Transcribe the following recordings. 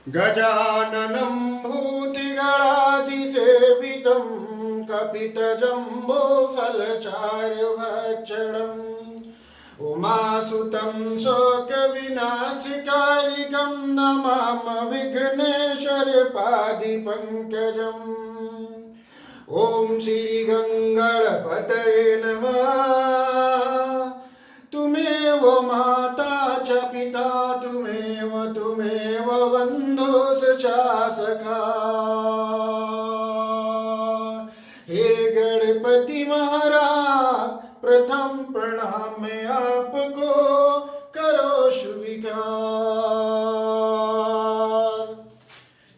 गजाननं भूतिगणाधिसेवितं कपितजम्बोफलचारुभक्षणम् उमासुतं शोकविनाशकारिकं नमामि विघ्नेश्वरपादिपङ्कजम्। ॐ श्री गङ्गणपतये नमः। तुमेव माता च पिता तुमेव बन्धुश्च सखा। हे गणपति महाराज प्रथम प्रणाम मैं आपको करो स्वीकार।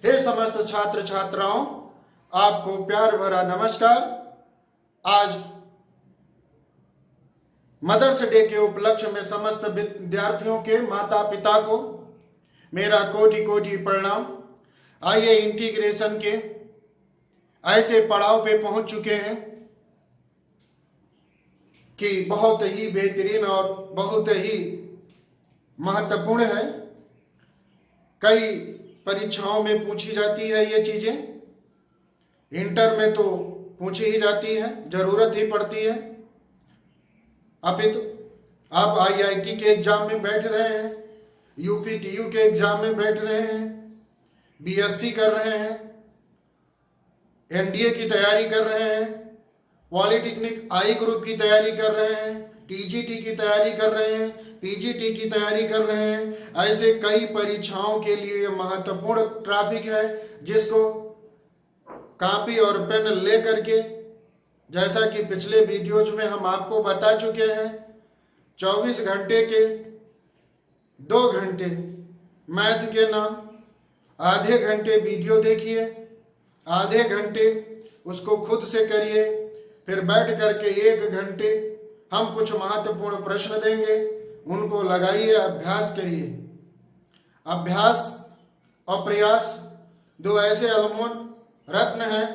हे समस्त छात्र छात्राओं, आपको प्यार भरा नमस्कार। आज मदर्स डे के उपलक्ष्य में समस्त विद्यार्थियों के माता पिता को मेरा कोटि कोटि प्रणाम। आइए इंटीग्रेशन के ऐसे पड़ाव पे पहुंच चुके हैं कि बहुत ही बेहतरीन और बहुत ही महत्वपूर्ण है। कई परीक्षाओं में पूछी जाती है ये चीजें, इंटर में तो पूछी ही जाती है, जरूरत ही पड़ती है। अपितु आप आईआईटी के एग्जाम में बैठ रहे हैं, यूपीटीयू के एग्जाम में बैठ रहे हैं, बीएससी कर रहे हैं, एनडीए की तैयारी कर रहे हैं, पॉलिटेक्निक आई ग्रुप की तैयारी कर रहे हैं, टीजीटी की तैयारी कर रहे हैं, पीजीटी की तैयारी कर रहे हैं। ऐसे कई परीक्षाओं के लिए यह महत्वपूर्ण टॉपिक है, जिसको कॉपी और पेन ले करके, जैसा कि पिछले वीडियोज में हम आपको बता चुके हैं, 24 घंटे के 2 घंटे मैथ के नाम, आधे घंटे वीडियो देखिए, आधे घंटे उसको खुद से करिए, फिर बैठ करके 1 घंटे हम कुछ महत्वपूर्ण प्रश्न देंगे, उनको लगाइए, अभ्यास करिए। अभ्यास और प्रयास 2 ऐसे अनमोल रत्न हैं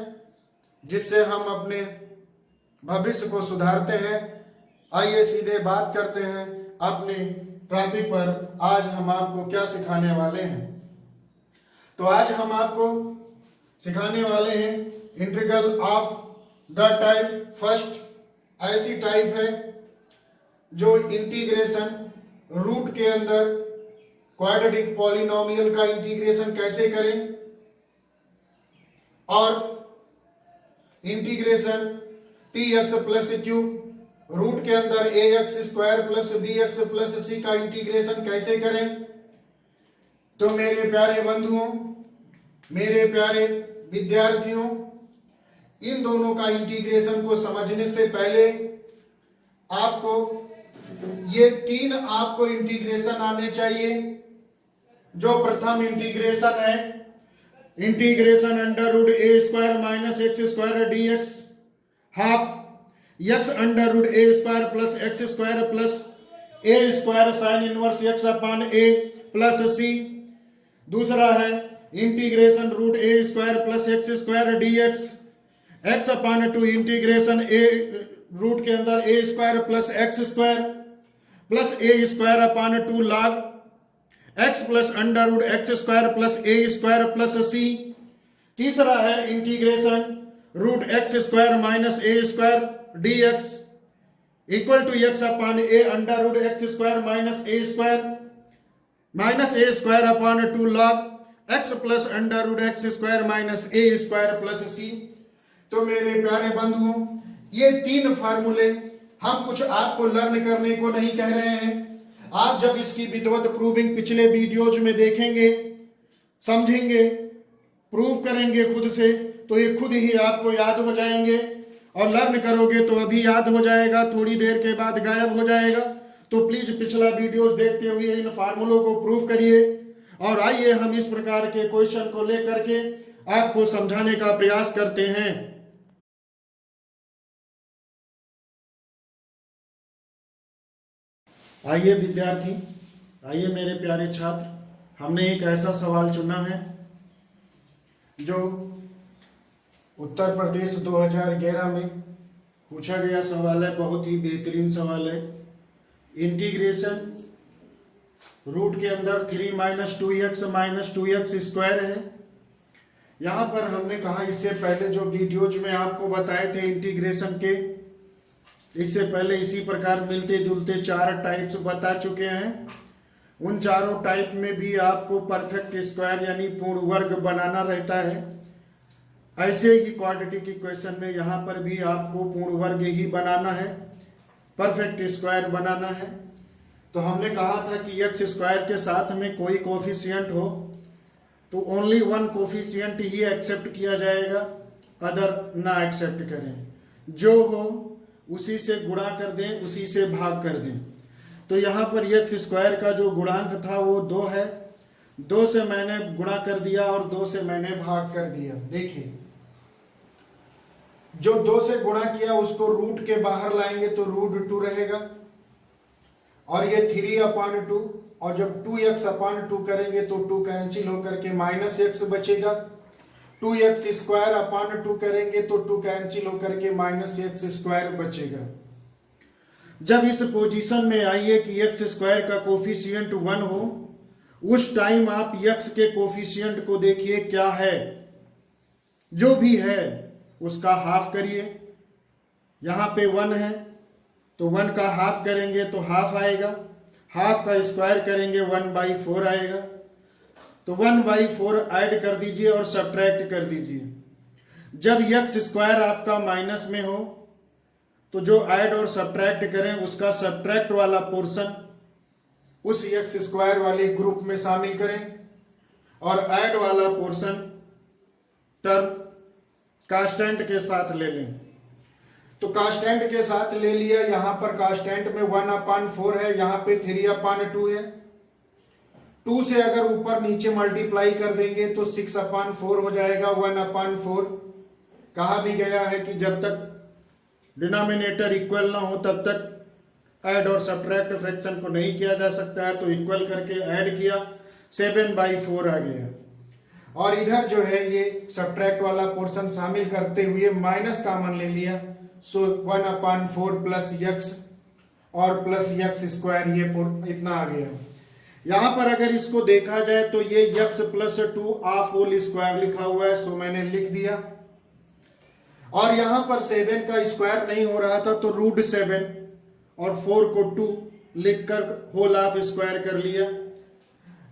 जिससे हम अपने भविष्य को सुधारते हैं। आइए सीधे बात करते हैं अपने टॉपिक पर। आज हम आपको क्या सिखाने वाले हैं? तो आज हम आपको सिखाने वाले हैं integral of the type first. ऐसी टाइप है जो इंटीग्रेशन रूट के अंदर क्वाड्रेटिक पॉलिनोमियल का इंटीग्रेशन कैसे करें, और integration px plus q root के अंदर ax square plus bx plus c का इंटीग्रेशन कैसे करें। तो मेरे प्यारे बंधुओं, मेरे प्यारे विद्यार्थियों, इन दोनों का इंटीग्रेशन को समझने से पहले आपको ये 3 आपको इंटीग्रेशन आने चाहिए। जो प्रथम इंटीग्रेशन है, integration under root a square minus x square d x half x under root a square plus x square plus a square sine inverse x upon a plus c. दूसरा है integration root a square plus x square d x x upon 2 integration a root के under a square plus x square plus a square upon 2 log x plus under root x square plus a square plus c. तीसरा है integration root x square minus a square d x equal to x upon a under root x square minus a square upon 2 log x plus under root x square minus a square plus c. तो मेरे प्यारे बंधुओं, ये 3 फार्मूले हम कुछ आपको learn करने को नहीं कह रहे हैं। आप जब इसकी विधिवत प्रूविंग पिछले वीडियोज में देखेंगे, समझेंगे, प्रूव करेंगे खुद से, तो ये खुद ही आपको याद हो जाएंगे। और लर्न करोगे तो अभी याद हो जाएगा, थोड़ी देर के बाद गायब हो जाएगा। तो प्लीज पिछला वीडियोज देखते हुए इन फार्मूलों को प्रूव करिए। और आइए हम इस प्रकार के क्वेश्चन को लेकर के आपको समझाने का प्रयास करते हैं। आइए विद्यार्थी, आइए मेरे प्यारे छात्र, हमने एक ऐसा सवाल चुना है जो उत्तर प्रदेश 2011 में पूछा गया सवाल है। बहुत ही बेहतरीन सवाल है। इंटीग्रेशन रूट के अंदर 3 माइनस 2x स्क्वायर है। यहाँ पर हमने कहा इससे पहले जो वीडियोज में आपको बताए थे इंटीग्रेशन के, इससे पहले इसी प्रकार मिलते जुलते 4 टाइप्स बता चुके हैं। उन चारों टाइप में भी आपको परफेक्ट स्क्वायर यानी पूर्ण वर्ग बनाना रहता है। ऐसे ही क्वाड्रेटिक इक्वेशन में यहाँ पर भी आपको पूर्ण वर्ग ही बनाना है, परफेक्ट स्क्वायर बनाना है। तो हमने कहा था कि एक्स स्क्वायर के साथ में कोई कोफिशिएंट हो तो ओनली वन कोफिशिएंट ही एक्सेप्ट किया जाएगा, अदर ना एक्सेप्ट करें। जो हो उसी से गुणा कर दें, उसी से भाग कर दें। तो यहाँ पर एक्स स्क्वायर का जो गुणांक था वो 2 है, 2 से मैंने गुणा कर दिया और 2 से मैंने भाग कर दिया। देखिए जो 2 से गुणा किया उसको रूट के बाहर लाएंगे तो रूट 2 रहेगा, और ये 3/2, और जब 2x/2 करेंगे तो 2 कैंसिल होकर के -x बचेगा। 2x² करेंगे तो 2 कैंसिल होकर के -x² बचेगा। जब इस पोजीशन में आइए कि x² का कोफिशिएंट 1 हो, उस टाइम आप x के कोफिशिएंट को देखिए क्या है, जो भी है उसका हाफ करिए। यहाँ पे 1 है तो 1 का हाफ करेंगे तो हाफ आएगा, हाफ का स्क्वायर करेंगे 1/4 आएगा। तो 1/4 ऐड कर दीजिए और सब्ट्रैक्ट कर दीजिए। जब x² आपका माइनस में हो तो जो ऐड और सब्ट्रैक्ट करें उसका सब्ट्रैक्ट वाला पोर्शन उस x² वाले ग्रुप में शामिल करें, और ऐड वाला पोर्शन टर्म कांस्टेंट के साथ ले लें। तो कांस्टेंट के साथ ले लिया, यहां पर कांस्टेंट में 1/4 है, यहां पे 3/2 है। 2 से अगर ऊपर नीचे मल्टीप्लाई कर देंगे तो 6/4 हो जाएगा। 1/4 कहा भी गया है कि जब तक डिनोमिनेटर इक्वल ना हो तब तक ऐड और सब्ट्रैक्ट फ्रैक्शन को नहीं किया जा सकता है। तो इक्वल करके ऐड किया, 7/4 आ गया, और इधर जो है ये सब्ट्रैक्ट वाला पोर्शन शामिल करते हुए माइनस कॉमन ले लिया। सो 1/4 प्लस x और प्लस x², ये इतना आ गया। यहां पर अगर इसको देखा जाए तो ये x + 2 हाफ होल स्क्वायर लिखा हुआ है, सो मैंने लिख दिया। और यहां पर 7 का स्क्वायर नहीं हो रहा था तो √7 और 4 को 2 लिखकर होल हाफ स्क्वायर कर लिया।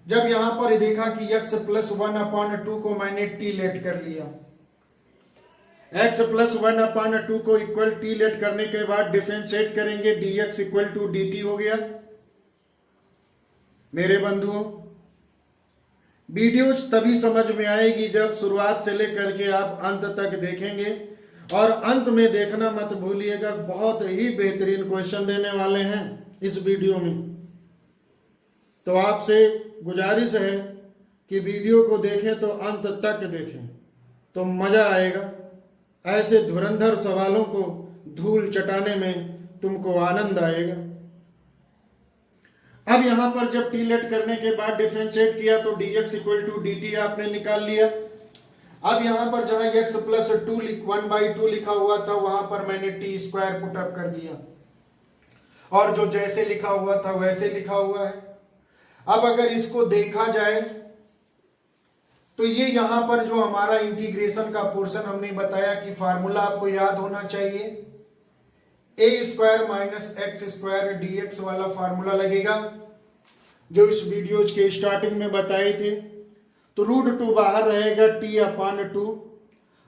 जब यहां पर देखा कि x + 1/2 को मैंने t लेट कर लिया, x + 1/2 को इक्वल t लेट करने के बाद डिफरेंशिएट करेंगे, dx = dt हो गया। मेरे बंधुओं, वीडियोज तभी समझ में आएगी जब शुरुआत से लेकर के आप अंत तक देखेंगे, और अंत में देखना मत भूलिएगा, बहुत ही बेहतरीन क्वेश्चन देने वाले हैं इस वीडियो में। तो आपसे गुजारिश है कि वीडियो को देखें तो अंत तक देखें, तो मजा आएगा। ऐसे धुरंधर सवालों को धूल चटाने में तुमको आनंद आएगा। अब यहां पर जब टी लेट करने के बाद डिफरेंशिएट किया तो dx = dt आपने निकाल लिया। अब यहां पर जहां x + 2 1/2 लिखा हुआ था वहां पर मैंने t² पुटअप कर दिया, और जो जैसे लिखा हुआ था वैसे लिखा हुआ है। अब अगर इसको देखा जाए तो ये यहां पर जो हमारा इंटीग्रेशन का पोर्शन हमने बताया कि फार्मूला आपको याद होना चाहिए, a² - x² dx वाला फार्मूला लगेगा जो इस वीडियोज के स्टार्टिंग में बताए थे। तो √2 बाहर रहेगा, t/2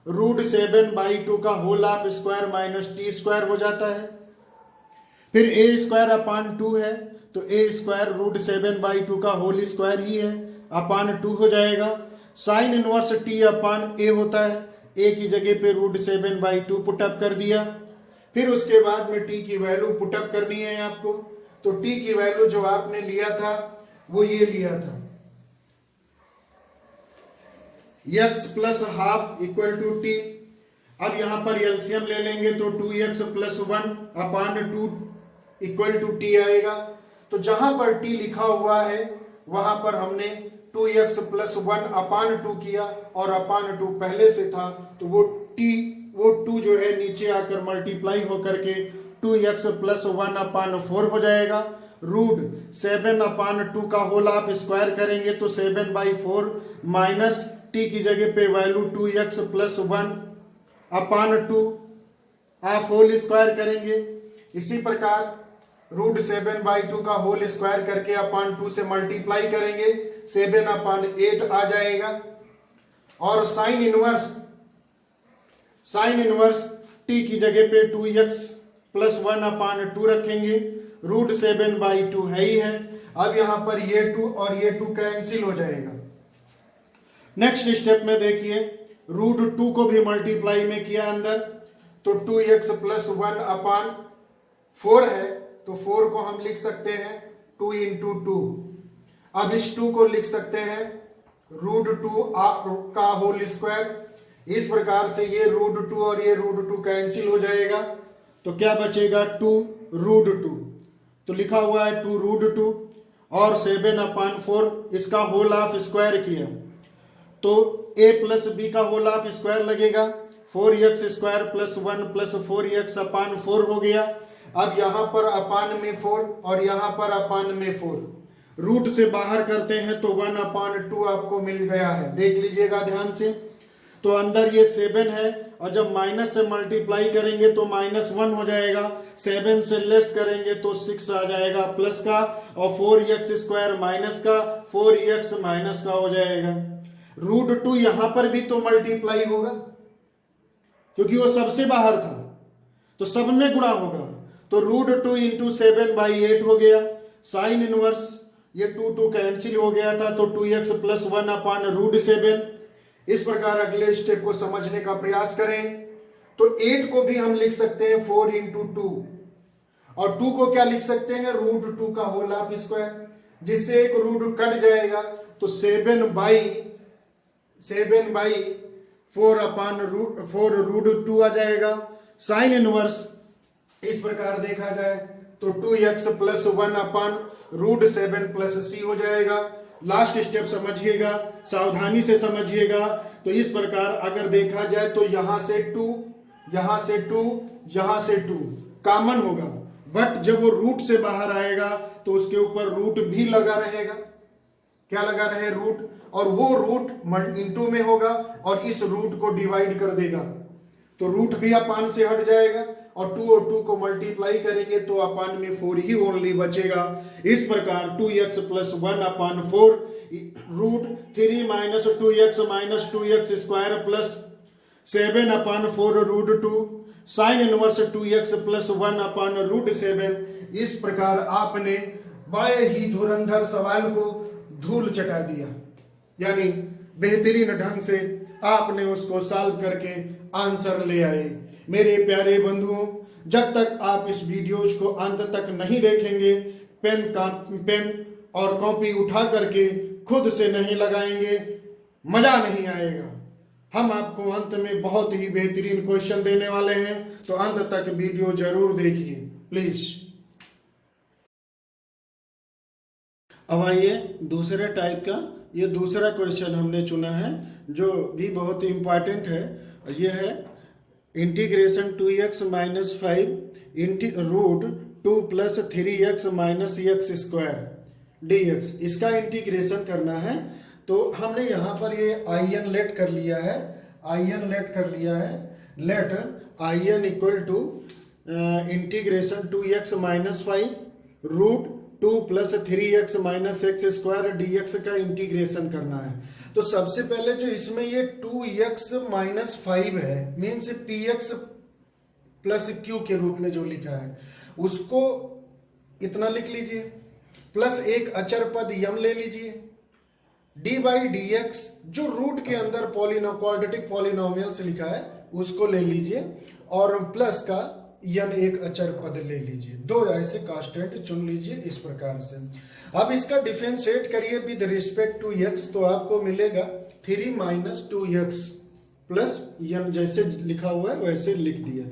√7/2 का whole half square minus t² हो जाता है। फिर a² है तो a² √7/2 का होल स्क्वायर ही है, /2 हो जाएगा। साइन इनवर्स t/a होता है, a की जगह पे √7/2 पुटअप कर दिया। फिर उसके बाद में t की वैल्यू पुटअप करनी है आपको। तो t की वैल्यू जो आपने लिया था वो ये लिया था, x + ½ = t। अब यहां पर एलसीएम ले लेंगे तो 2x + 1/2 = t आएगा। तो जहां पर t लिखा हुआ है वहां पर हमने 2x + 1/2 किया, और /2 पहले से था तो वो 2 जो है नीचे आकर मल्टीप्लाई होकर के 2x + 1/4 हो जाएगा। रूट 7/2 का होल आप स्क्वायर करेंगे तो 7/4 माइनस टी की जगह पे वैल्यू 2x प्लस 1/2 आप होल स्क्वायर करेंगे। इसी प्रकार रूट 7/2 का होल स्क्वायर करके 2 से मल्टीप्लाई करेंगे 7/8 आ जाएगा। और साइन इनवर्स टी की जगह पे 2x प्लस 1/2 रखेंगे। रूट 7/2 है ही है। अब यहां पर ये 2 और ये 2 कैंसिल हो जाएगा। नेक्स्ट स्टेप में देखिए, रूट 2 को भी मल्टीप्लाई में किया अंदर तो 2x प्लस 1/4 है तो 4 को हम लिख सकते हैं 2 इंटू 2। अब इस 2 को लिख सकते हैं रूट 2 का होल स्क्वायर। इस प्रकार से ये रूट 2 और ये रूट 2 कैंसिल हो जाएगा तो क्या बचेगा 2 रूट 2। तो लिखा हुआ है 2 रूट 2 और 7/4 इसका होल ऑफ स्क्वायर किया तो a प्लस बी का होल ऑफ स्क्वायर लगेगा 4x square plus 1 plus 4x/4 हो गया। अब यहां पर अपान में 4 और यहां पर अपान में 4 रूट से बाहर करते हैं तो 1/2 आपको मिल गया है। देख लीजिएगा ध्यान से। तो अंदर ये 7 है और जब माइनस से मल्टीप्लाई करेंगे तो -1 हो जाएगा। 7 से लेस करेंगे तो 6 आ जाएगा प्लस का और 4x स्क्वायर माइनस का 4x माइनस का हो जाएगा। रूट 2 यहां पर भी तो मल्टीप्लाई होगा क्योंकि वो सबसे बाहर था तो सब में गुणा होगा तो रूट 2 इंटू 7/8 हो गया। साइन इनवर्स ये 2 कैंसिल हो गया था तो 2x प्लस 1/√7। इस प्रकार अगले स्टेप को समझने का प्रयास करें तो 8 को भी हम लिख सकते हैं 4 इंटू 2 और 2 को क्या लिख सकते हैं रूट 2 का होल ऑफ स्क्वायर, जिससे एक रूट कट जाएगा तो 7/4 रूट 2 आ जाएगा। साइन इनवर्स इस प्रकार देखा जाए तो 2x प्लस 1/√7 प्लस c हो जाएगा। लास्ट स्टेप समझिएगा, सावधानी से समझिएगा। तो इस प्रकार अगर देखा जाए तो यहां से 2 यहां से 2 यहां से 2 कॉमन होगा, बट जब वो रूट से बाहर आएगा तो उसके ऊपर रूट भी लगा रहेगा। क्या लगा रहे रूट, और वो रूट इंटू में होगा और इस रूट को डिवाइड कर देगा तो रूट भी अपान से हट जाएगा और 2 और 2 को मल्टीप्लाई करेंगे तो अपान में 4 ही ओनली बचेगा। इस प्रकार 2x plus 1/4 root 3 minus 2x minus 2x square plus 7/4 root 2 sine inverse 2x plus 1/√7। इस प्रकार आपने बड़े ही धुरंधर सवाल को धूल चटा दिया, यानी बेहतरीन ढंग से आपने उसको सॉल्व करके आंसर ले आए। मेरे प्यारे बंधुओं, जब तक आप इस वीडियोज को अंत तक नहीं देखेंगे, पेन और कॉपी उठा करके खुद से नहीं लगाएंगे, मजा नहीं आएगा। हम आपको अंत में बहुत ही बेहतरीन क्वेश्चन देने वाले हैं, तो अंत तक वीडियो जरूर देखिए प्लीज। अब आइए दूसरे टाइप का, ये दूसरा क्वेश्चन हमने चुना है जो भी बहुत इंपॉर्टेंट है। ये है integration 2x minus 5 root 2 plus 3x minus x square dx। इसका इंटीग्रेशन करना है तो हमने यहाँ पर ये in लेट कर लिया है, let in equal to integration 2x minus 5 root 2 plus 3x minus x square dx का इंटीग्रेशन करना है। तो सबसे पहले जो इसमें ये 2x माइनस 5 है मीन्स px प्लस q के रूप में जो लिखा है उसको इतना लिख लीजिए, प्लस एक अचर पद यम ले लीजिए, डी बाई डी एक्स जो रूट के अंदर क्वाड्रेटिक पॉलिनोमियल्स लिखा है उसको ले लीजिए और प्लस का यन एक अचर पद ले लीजिए, दो ऐसे कांस्टेंट चुन लीजिए इस प्रकार से। अब इसका डिफरेंशिएट करिए विद रिस्पेक्ट टू x तो आपको मिलेगा 3 माइनस 2x प्लस यन जैसे लिखा हुआ है वैसे लिख दिया।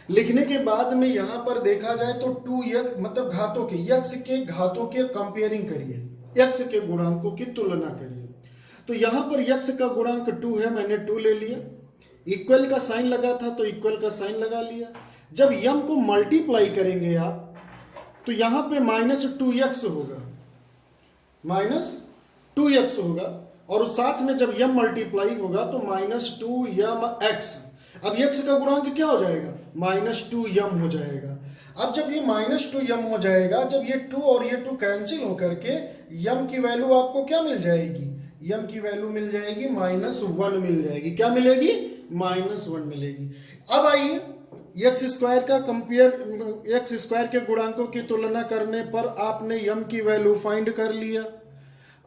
लिखने के बाद में यहां पर देखा जाए तो 2x मतलब घातों के x के घातों के कंपेयरिंग करिए, x के गुणांकों की तुलना करिए। तो यहां पर x का गुणांक 2 है, मैंने 2 ले लिया, इक्वल का साइन लगा था तो इक्वल का साइन लगा लिया। जब यम को मल्टीप्लाई करेंगे आप तो यहां पे -2x होगा, -2x होगा, और साथ में जब m मल्टीप्लाई होगा तो -2mx। अब x का गुणांक क्या हो जाएगा, -2m हो जाएगा। अब जब ये -2m हो जाएगा, जब ये 2 और ये 2 कैंसिल होकर के m की वैल्यू आपको क्या मिल जाएगी, m की वैल्यू मिल जाएगी -1 मिल जाएगी। क्या मिलेगी, -1 मिलेगी। अब आइए एक्स स्क्वायर का कंपेयर, एक्स स्क्वायर के गुणांकों की तुलना करने पर आपने m की वैल्यू फाइंड कर लिया।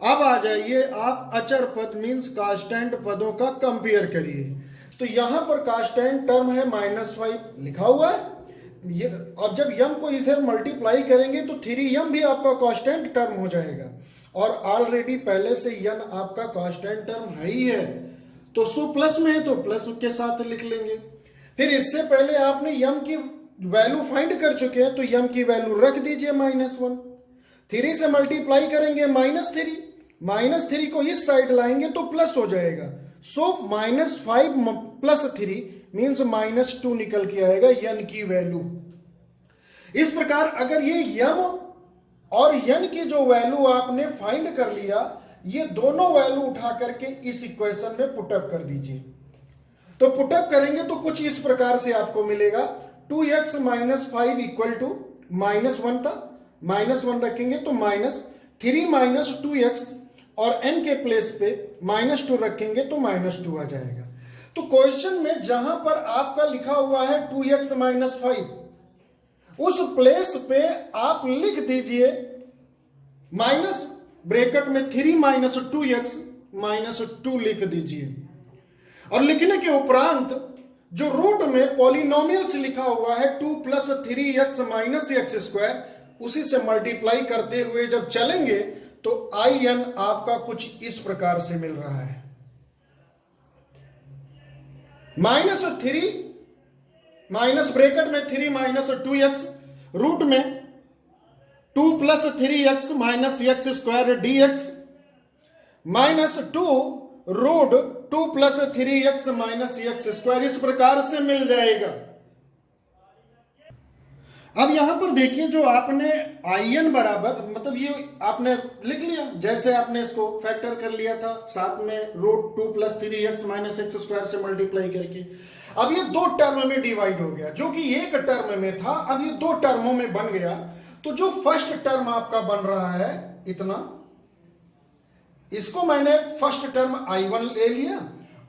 अब आ जाइए आप अचर पद मीन्स कांस्टेंट पदों का कंपेयर करिए। तो यहां पर कांस्टेंट टर्म है -5 लिखा हुआ है, ये अब जब m को इधर मल्टीप्लाई करेंगे तो 3m भी आपका कांस्टेंट टर्म हो जाएगा, और ऑलरेडी पहले से n आपका कांस्टेंट टर्म है ही है, तो सो प्लस में है तो प्लस के साथ लिख लेंगे। फिर इससे पहले आपने m की वैल्यू फाइंड कर चुके हैं, तो m की वैल्यू रख दीजिए -1, 3 से मल्टीप्लाई करेंगे -3 को इस साइड लाएंगे तो प्लस हो जाएगा। सो -5 + 3 मीन्स -2 निकल के आएगा n की वैल्यू। इस प्रकार अगर ये m और n की जो वैल्यू आपने फाइंड कर लिया, ये दोनों वैल्यू उठा करके इस इक्वेशन में पुटअप कर दीजिए। तो पुटअप करेंगे तो कुछ इस प्रकार से आपको मिलेगा, 2x - 5 = -1 था, -1 रखेंगे तो -3 - 2x, और n के प्लेस पे -2 रखेंगे तो -2 आ जाएगा। तो क्वेश्चन में जहां पर आपका लिखा हुआ है 2x - 5, उस प्लेस पे आप लिख दीजिए माइनस ब्रैकेट में 3 - 2x -2 लिख दीजिए, और लिखने के उपरांत जो रूट में पॉलिनोमियल्स लिखा हुआ है 2 + 3x - x², उसी से मल्टीप्लाई करते हुए जब चलेंगे तो in आपका कुछ इस प्रकार से मिल रहा है, -3 माइनस ब्रैकेट में 3 - 2x, रूट में 2 + 3x - x² dx, -2 root 2 + 3x - x², इस प्रकार से मिल जाएगा। अब यहां पर देखिए, जो आपने in बराबर, मतलब ये आपने लिख लिया, जैसे आपने इसको फैक्टर कर लिया था, साथ में रूट 2 + 3x - x² से मल्टीप्लाई करके। अब ये 2 टर्म में डिवाइड हो गया, जो कि एक टर्म में था, अब ये 2 टर्मों में बन गया। तो जो फर्स्ट टर्म आपका बन रहा है इतना, इसको मैंने फर्स्ट टर्म I1 ले लिया,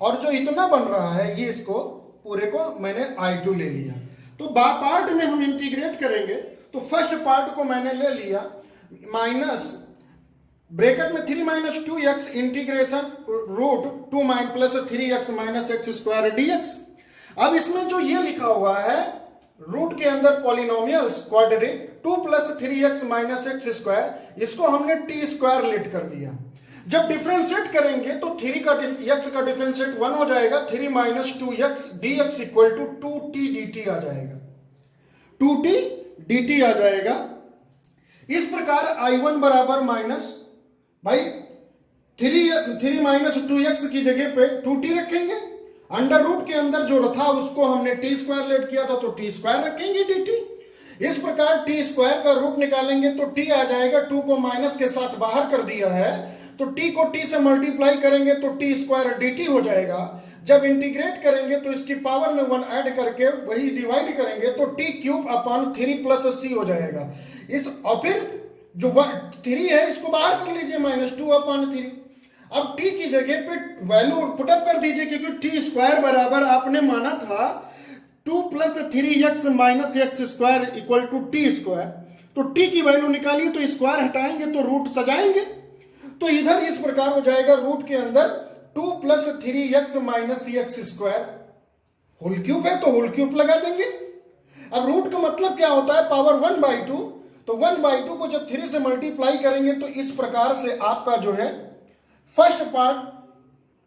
और जो इतना बन रहा है ये इसको पूरे को मैंने I2 ले लिया। तो पार्ट में हम इंटीग्रेट करेंगे, तो फर्स्ट पार्ट को मैंने ले लिया माइनस ब्रैकेट में 3 - 2x integration root 2 + 3x - x² dx। अब इसमें जो ये लिखा हुआ है रूट के अंदर पॉलिनोमियल्स क्वाड्रेटिक 2 + 3x - x², इसको हमने t² लेट कर लिया। जब डिफरेंशिएट करेंगे तो 3 का x का डिफरेंशिएट 1 हो जाएगा, 3 - 2x dx = 2t dt आ जाएगा, 2t dt आ जाएगा। इस प्रकार I1 बराबर माइनस, भाई 3 - 2x की जगह पे 2t रखेंगे, अंडर रूट के अंदर जो था उसको हमने t² लेट किया था तो t² रखेंगे dt। इस प्रकार t² का रूट निकालेंगे तो t आ जाएगा, 2 को माइनस के साथ बाहर कर दिया है, तो t को t से मल्टीप्लाई करेंगे तो t² dt हो जाएगा। जब इंटीग्रेट करेंगे तो इसकी पावर में 1 ऐड करके वही डिवाइड करेंगे तो t³ / 3 + c हो जाएगा। इस और फिर जो 3 है इसको बाहर कर लीजिए, -2/3। अब t की जगह पे वैल्यू पुटअप कर दीजिए, क्योंकि t² बराबर आपने माना था 2 + 3x - x² = t²। तो t की वैल्यू निकालिए तो स्क्वायर हटाएंगे तो रूट सजाएंगे, तो इधर इस प्रकार हो जाएगा, रूट के अंदर 2 + 3x - x² होल क्यूब है तो होल क्यूब लगा देंगे। अब रूट का मतलब क्या होता है, पावर 1/2, तो 1/2 को जब 3 से मल्टीप्लाई करेंगे तो इस प्रकार से आपका जो है फर्स्ट पार्ट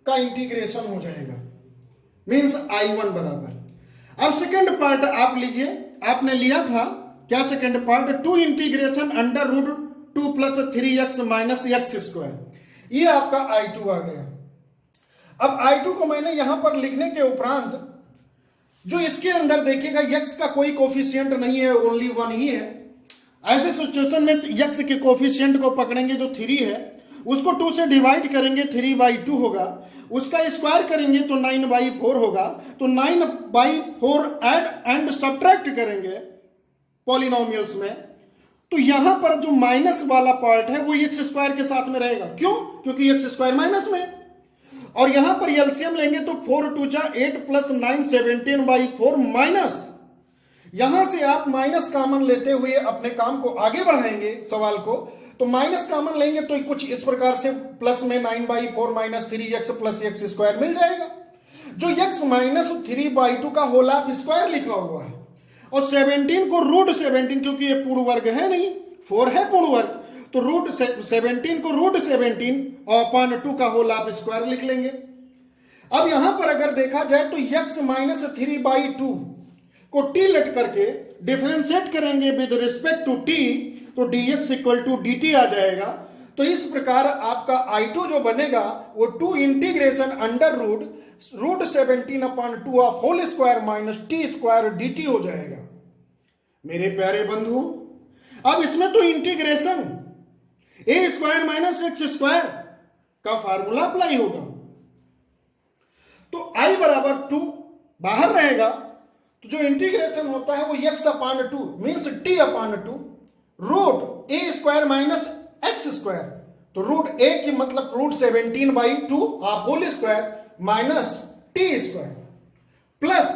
का इंटीग्रेशन हो जाएगा, मींस I1 बराबर। अब सेकंड पार्ट आप लीजिए, आपने लिया था क्या second part, 2 integration under root 2 + 3x - x², ये आपका I2 आ गया। अब I2 को मैंने यहां पर लिखने के उपरांत जो इसके अंदर देखिएगा x का कोई कोफिशिएंट नहीं है, ओनली 1 ही है, ऐसे सिचुएशन में यक्स के कोफिशिएंट को पकड़ेंगे जो 3 है, उसको 2 से डिवाइड करेंगे 3/2 होगा, उसका स्क्वायर करेंगे तो 9/4 होगा। तो 9/4 ऐड एंड सब्ट्रैक्ट करेंगे पॉलिनोमियल्स में, तो यहां पर जो माइनस वाला पार्ट है वो एक्स स्क्वायर के साथ में रहेगा। क्यों? क्योंकि एक्स स्क्वायर माइनस में है। और यहां पर एलसीएम लेंगे तो 4 × 2 = 8 + 9 17/4 माइनस, यहां से आप माइनस कॉमन लेते हुए अपने काम को आगे बढ़ाएंगे सवाल को। तो माइनस कॉमन लेंगे तो कुछ इस प्रकार से प्लस में 9/4 - 3x + x² मिल जाएगा, जो x - 3/2 का होल ऑफ स्क्वायर लिखा हुआ है। और 17 को √17, क्योंकि ये पूर्ण वर्ग है नहीं, 4 है पूर्ण वर्ग, तो √17 को √17/2 का होल ऑफ स्क्वायर लिख लेंगे। अब यहां पर अगर देखा जाए तो x - 3/2 को t लेट करके डिफरेंशिएट करेंगे विद रिस्पेक्ट टू t, तो dx = dt आ जाएगा। तो इस प्रकार आपका I2 जो बनेगा वो 2 integration under √17/2 of whole square minus t² dt हो जाएगा। मेरे प्यारे बंधुओं, अब इसमें तो इंटीग्रेशन a² - x² का फार्मूला अप्लाई होगा। तो I = 2 बाहर रहेगा, तो जो इंटीग्रेशन होता है वो x/2 means t/2 √a² - x², तो √a की मतलब √17/2 of whole square minus t² plus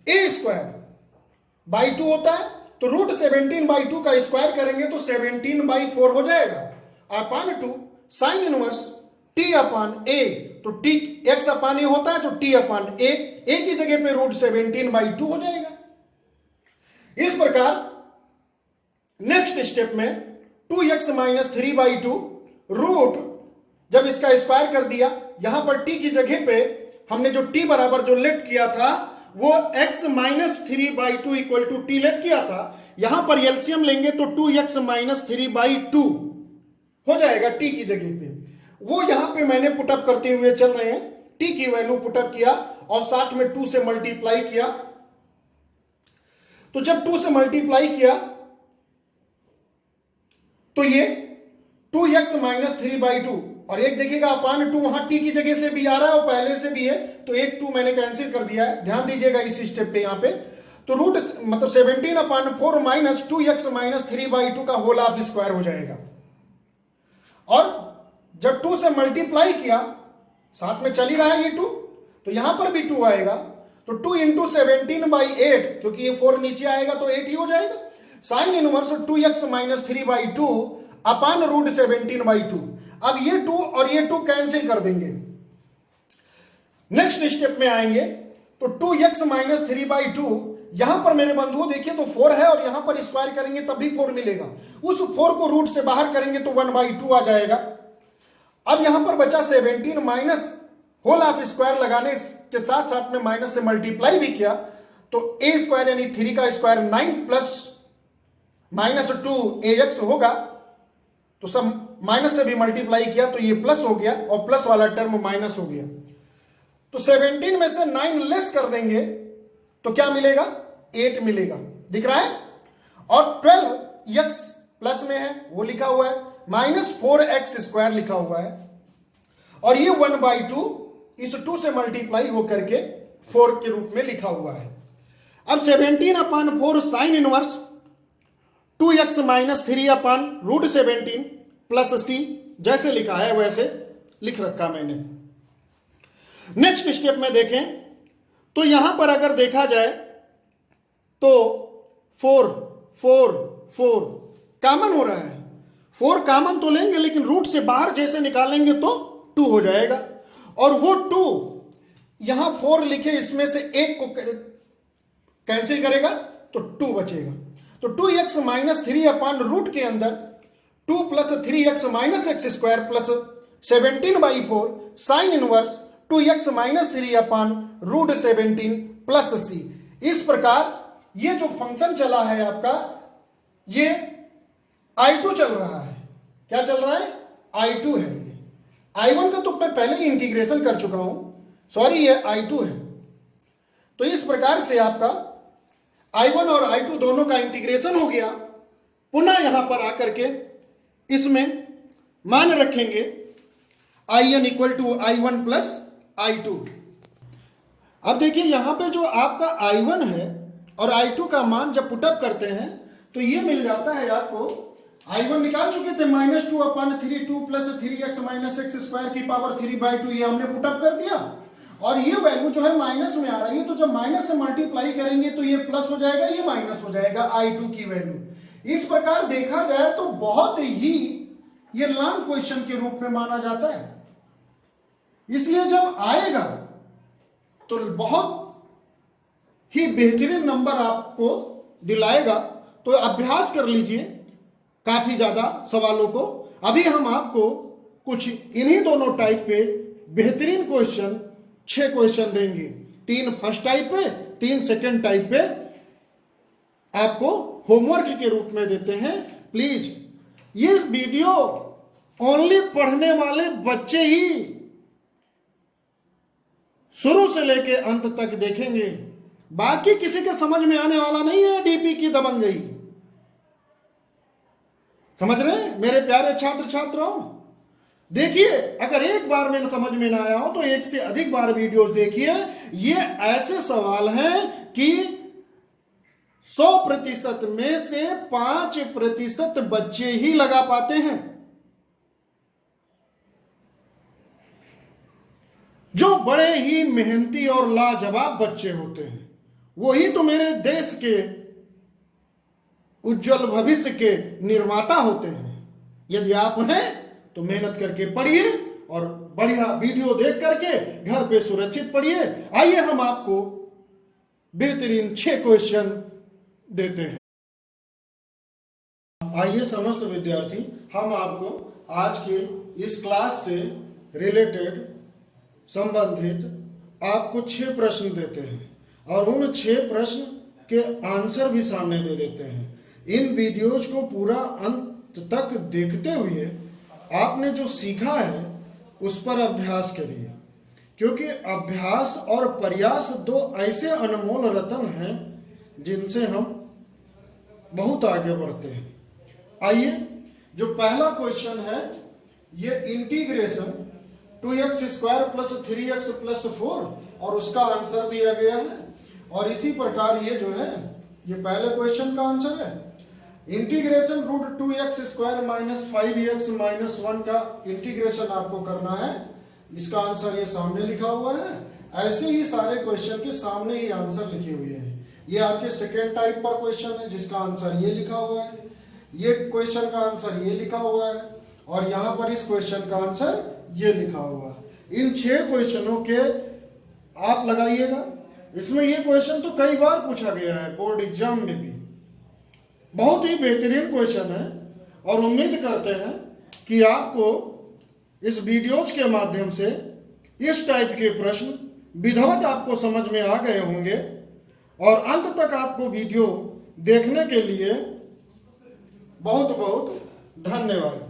a² होता है, तो √17/2 का स्क्वायर करेंगे तो 17/4 हो जाएगा /2 साइन इनवर्स t/a, तो t x/a होता है तो t/a, a की जगह पे √17/2 हो जाएगा। इस प्रकार नेक्स्ट स्टेप में 2x - 3/2 रूट, जब इसका स्क्वायर कर दिया, यहां पर t की जगह पे हमने जो t बराबर जो लेट किया था वो x - 3/2 = t लेट किया था। यहां पर एलसीएम लेंगे तो 2x - 3/2 हो जाएगा t की जगह पे। वो यहां पे मैंने पुटअप करते हुए चल रहे हैं, t की वैल्यू पुटअप किया और साथ में 2 से मल्टीप्लाई किया। तो जब 2 से मल्टीप्लाई किया तो ये 2x - 3/2 और एक देखिएगा /2 वहां t की जगह से भी आ रहा है और पहले से भी है, तो एक 2 मैंने कैंसिल कर दिया है। ध्यान दीजिएगा इस स्टेप पे, यहां पे तो रूट मतलब 17/4 माइनस 2x - 3/2 का होल ऑफ स्क्वायर हो जाएगा। और जब 2 से मल्टीप्लाई किया, साथ में चल ही रहा है ये 2, तो यहां पर भी 2 आएगा, तो 2 × 17/8, क्योंकि ये 4 नीचे आएगा तो 8 ही हो जाएगा। साइन इनवर्स 2x - 3/2 अपान √17/2। अब ये 2 और ये 2 कैंसिल कर देंगे। नेक्स्ट स्टेप में आएंगे तो 2x - 3/2, यहां पर मेरे बंधुओं देखिए तो 4 है और यहां पर स्क्वायर करेंगे तब भी 4 मिलेगा। उस 4 को रूट से बाहर करेंगे तो 1/2 आ जाएगा। अब यहां पर बचा 17 माइनस होल ऑफ स्क्वायर लगाने के साथ साथ में माइनस से मल्टीप्लाई भी किया, तो a² यानी 3 का स्क्वायर 9 प्लस -2 ax होगा। तो सब माइनस से भी मल्टीप्लाई किया तो ये प्लस हो गया और प्लस वाला टर्म माइनस हो गया। तो 17 में से 9 लेस कर देंगे तो क्या मिलेगा? 8 मिलेगा, दिख रहा है। और 12x प्लस में है वो लिखा हुआ है, -4x² लिखा हुआ है, और ये 1/2 इस 2 से मल्टीप्लाई होकर के 4 के रूप में लिखा हुआ है। अब 17/4 sign inverse 2x - 3/√17 plus c, जैसे लिखा है वैसे लिख रखा मैंने। नेक्स्ट स्टेप में देखें तो यहां पर अगर देखा जाए तो 4 4 4 कॉमन हो रहा है। 4 कॉमन तो लेंगे लेकिन रूट से बाहर जैसे निकालेंगे तो 2 हो जाएगा, और वो 2 यहां 4 लिखे इसमें से एक को कैंसिल करेगा तो 2 बचेगा। तो 2x - 3/रूट के अंदर 2 + 3x - x² plus 17/4 sign inverse 2x - 3/√17 plus c। इस प्रकार ये जो फंक्शन चला है आपका, ये I2 चल रहा है। क्या चल रहा है? I2 है। ये I1 का तो मैं पहले ही इंटीग्रेशन कर चुका हूं, सॉरी ये I2 है। तो इस प्रकार से आपका I1 और I2 दोनों का इंटीग्रेशन हो गया, पुनः यहां पर आकर के इसमें मान रखेंगे I1 equal to I1 plus I2। अब देखिए यहां पे जो आपका I1 है और I2 का मान जब पुटअप करते हैं तो ये मिल जाता है आपको, I1 निकाल चुके थे -2/3 2 plus 3x minus x square की पावर 3/2, ये हमने पुटअप कर दिया और ये वैल्यू जो है माइनस में आ रही है, तो जब माइनस से मल्टीप्लाई करेंगे तो ये प्लस हो जाएगा, ये माइनस हो जाएगा I2 की वैल्यू। इस प्रकार देखा जाए तो बहुत ही ये लॉन्ग क्वेश्चन के रूप में माना जाता है, इसलिए जब आएगा तो बहुत ही बेहतरीन नंबर आपको दिलाएगा। तो अभ्यास कर लीजिए काफी ज्यादा सवालों को। अभी हम आपको कुछ इन्हीं दोनों टाइप पे बेहतरीन क्वेश्चन 6 क्वेश्चन देंगे, 3 फर्स्ट टाइप पे, 3 सेकंड टाइप पे आपको होमवर्क के रूप में देते हैं। प्लीज ये वीडियो ओनली पढ़ने वाले बच्चे ही शुरू से लेके अंत तक देखेंगे, बाकी किसी के समझ में आने वाला नहीं है डीपी की दबंगई। समझ रहे हैं मेरे प्यारे छात्र छात्राओं? देखिए अगर एक बार में समझ में ना आया हो तो एक से अधिक बार वीडियोस देखिए। ये ऐसे सवाल हैं कि 100% में से 5% बच्चे ही लगा पाते हैं। जो बड़े ही मेहनती और लाजवाब बच्चे होते हैं वही तो मेरे देश के उज्जवल भविष्य के निर्माता होते हैं। यदि आप हैं तो मेहनत करके पढ़िए और बढ़िया वीडियो देख करके घर पे सुरक्षित पढ़िए। आइए हम आपको बेहतरीन 6 क्वेश्चन देते हैं। आइए समस्त विद्यार्थी, हम आपको आज के इस क्लास से रिलेटेड संबंधित आपको 6 प्रश्न देते हैं और उन 6 प्रश्न के आंसर भी सामने दे देते हैं। इन वीडियोज को पूरा अंत तक देखते हुए आपने जो सीखा है उस पर अभ्यास करिए, क्योंकि अभ्यास और प्रयास 2 ऐसे अनमोल रत्न हैं जिनसे हम बहुत आगे बढ़ते हैं। आइए जो पहला क्वेश्चन है ये integration 2x square plus 3x plus 4 और उसका आंसर दिया गया है। और इसी प्रकार ये जो है ये पहले क्वेश्चन का आंसर है। Integration root 2x square minus 5x minus 1 का इंटीग्रेशन आपको करना है, इसका आंसर ये सामने लिखा हुआ है। ऐसे ही सारे क्वेश्चन के सामने ही आंसर लिखे हुए हैं। ये आपके सेकेंड टाइप पर क्वेश्चन है जिसका आंसर ये लिखा हुआ है, ये क्वेश्चन का आंसर ये लिखा हुआ है और यहाँ पर इस क्वेश्चन का आंसर ये लिखा हुआ है। इन 6 क्वेश्चनों के आप लगाइएगा। इसमें ये क्वेश्चन तो कई बार पूछा गया है बोर्ड एग्जाम में भी, बहुत ही बेहतरीन क्वेश्चन है और उम्मीद करते हैं कि आपको इस वीडियोज के माध्यम से इस टाइप के प्रश्न विधिवत आपको समझ में आ गए होंगे और अंत तक आपको वीडियो देखने के लिए बहुत बहुत धन्यवाद।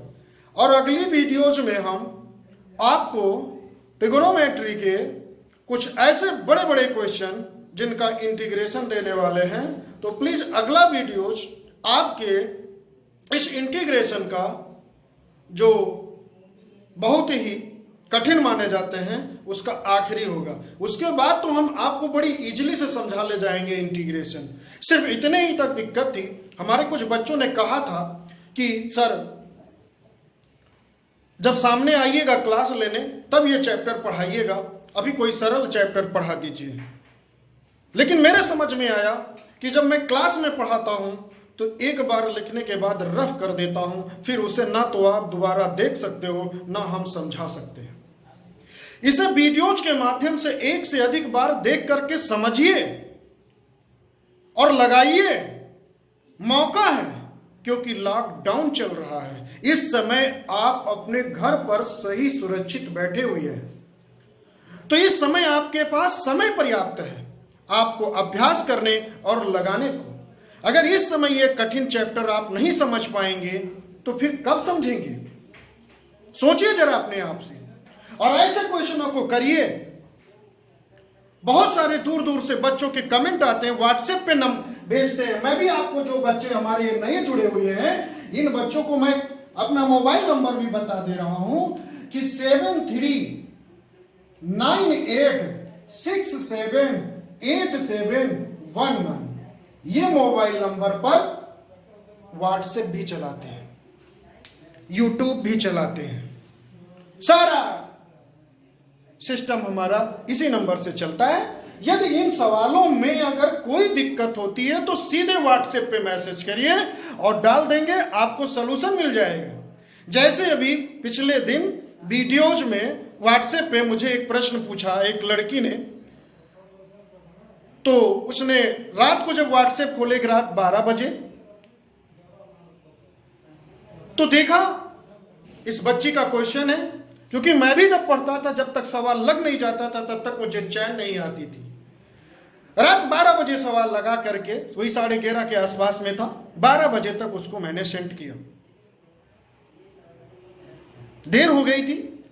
और अगली वीडियोज में हम आपको ट्रिगोनोमेट्री के कुछ ऐसे बड़े बड़े क्वेश्चन जिनका इंटीग्रेशन देने वाले हैं। तो प्लीज अगला वीडियोज आपके इस इंटीग्रेशन का जो बहुत ही कठिन माने जाते हैं उसका आखिरी होगा। उसके बाद तो हम आपको बड़ी इजीली से समझा ले जाएंगे इंटीग्रेशन। सिर्फ इतने ही तक दिक्कत थी, हमारे कुछ बच्चों ने कहा था कि सर जब सामने आइएगा क्लास लेने तब ये चैप्टर पढ़ाइएगा, अभी कोई सरल चैप्टर पढ़ा दीजिए। लेकिन मेरे समझ में आया कि जब मैं क्लास में पढ़ाता हूं तो एक बार लिखने के बाद रफ कर देता हूं, फिर उसे ना तो आप दोबारा देख सकते हो ना हम समझा सकते हैं। इसे वीडियोज के माध्यम से एक से अधिक बार देख करके समझिए और लगाइए। मौका है क्योंकि लॉकडाउन चल रहा है, इस समय आप अपने घर पर सही सुरक्षित बैठे हुए हैं, तो इस समय आपके पास समय पर्याप्त है आपको अभ्यास करने और लगाने को। अगर इस समय ये कठिन चैप्टर आप नहीं समझ पाएंगे तो फिर कब समझेंगे? सोचिए जरा अपने आप से और ऐसे क्वेश्चनों को करिए। बहुत सारे दूर दूर से बच्चों के कमेंट आते हैं व्हाट्सएप पे भेजते हैं। मैं भी आपको जो बच्चे हमारे नए जुड़े हुए हैं, इन बच्चों को मैं अपना मोबाइल नंबर भी बता दे रहा हूं कि 7398678719 ये मोबाइल नंबर पर व्हाट्सएप भी चलाते हैं, यूट्यूब भी चलाते हैं। सारा सिस्टम हमारा इसी नंबर से चलता है। यदि इन सवालों में अगर कोई दिक्कत होती है तो सीधे व्हाट्सएप पे मैसेज करिए और डाल देंगे, आपको सलूशन मिल जाएगा। जैसे अभी पिछले दिन वीडियोज में व्हाट्सएप पे मुझे एक प्रश्न पूछा एक लड़की ने, तो उसने रात को जब व्हाट्सएप खोले रात 12 बजे, तो देखा इस बच्ची का क्वेश्चन है, क्योंकि मैं भी जब पढ़ता था जब तक सवाल लग नहीं जाता था तब तक मुझे चैन नहीं आती थी। रात 12 बजे सवाल लगा करके, वही 11:30 के आसपास में था, 12 बजे तक उसको मैंने सेंड किया। देर हो गई थी।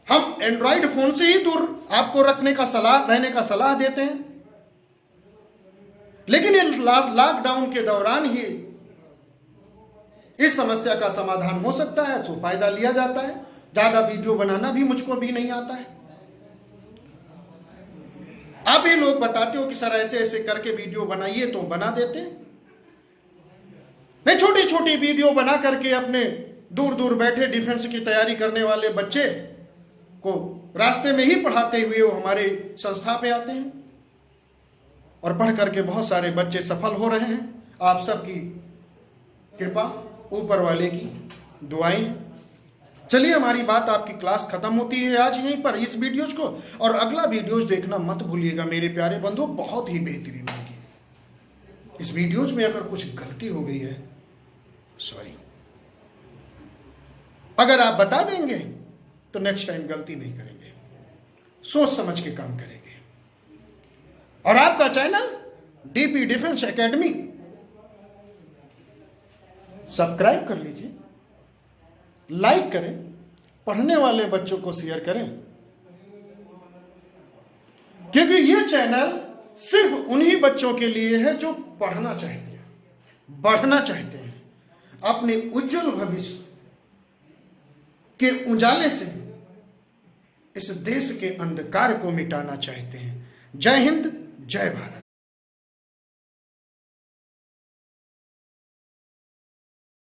हम एंड्रॉइड फोन से ही दूर आपको रहने का सलाह देते हैं, लेकिन ये लॉकडाउन के दौरान ही इस समस्या का समाधान हो सकता है, तो फायदा लिया जाता है। ज्यादा वीडियो बनाना भी मुझको भी नहीं आता है। आप ही लोग बताते हो कि सर ऐसे ऐसे करके वीडियो बनाइए, तो बना देते। मैं छोटी छोटी वीडियो बना करके अपने दूर दूर बैठे डिफेंस की तैयारी करने वाले बच्चे को रास्ते में ही पढ़ाते हुए वो हमारे संस्था पे आते हैं और पढ़ करके बहुत सारे बच्चे सफल हो रहे हैं। आप सबकी कृपा, ऊपर वाले की दुआएं। चलिए, हमारी बात आपकी क्लास खत्म होती है आज यहीं पर इस वीडियोज को, और अगला वीडियोज देखना मत भूलिएगा मेरे प्यारे बंधु, बहुत ही बेहतरीन होगी। इस वीडियोज में अगर कुछ गलती हो गई है, सॉरी। अगर आप बता देंगे तो नेक्स्ट टाइम गलती नहीं करेंगे, सोच समझ के काम करेंगे। और आपका channel DP defence academy subscribe कर लीजिए, लाइक करें, पढ़ने वाले बच्चों को शेयर करें, क्योंकि यह चैनल सिर्फ उन्हीं बच्चों के लिए है जो पढ़ना चाहते हैं, बढ़ना चाहते हैं, अपने उज्जवल भविष्य के उजाले से इस देश के अंधकार को मिटाना चाहते हैं। जय हिंद, जय भारत।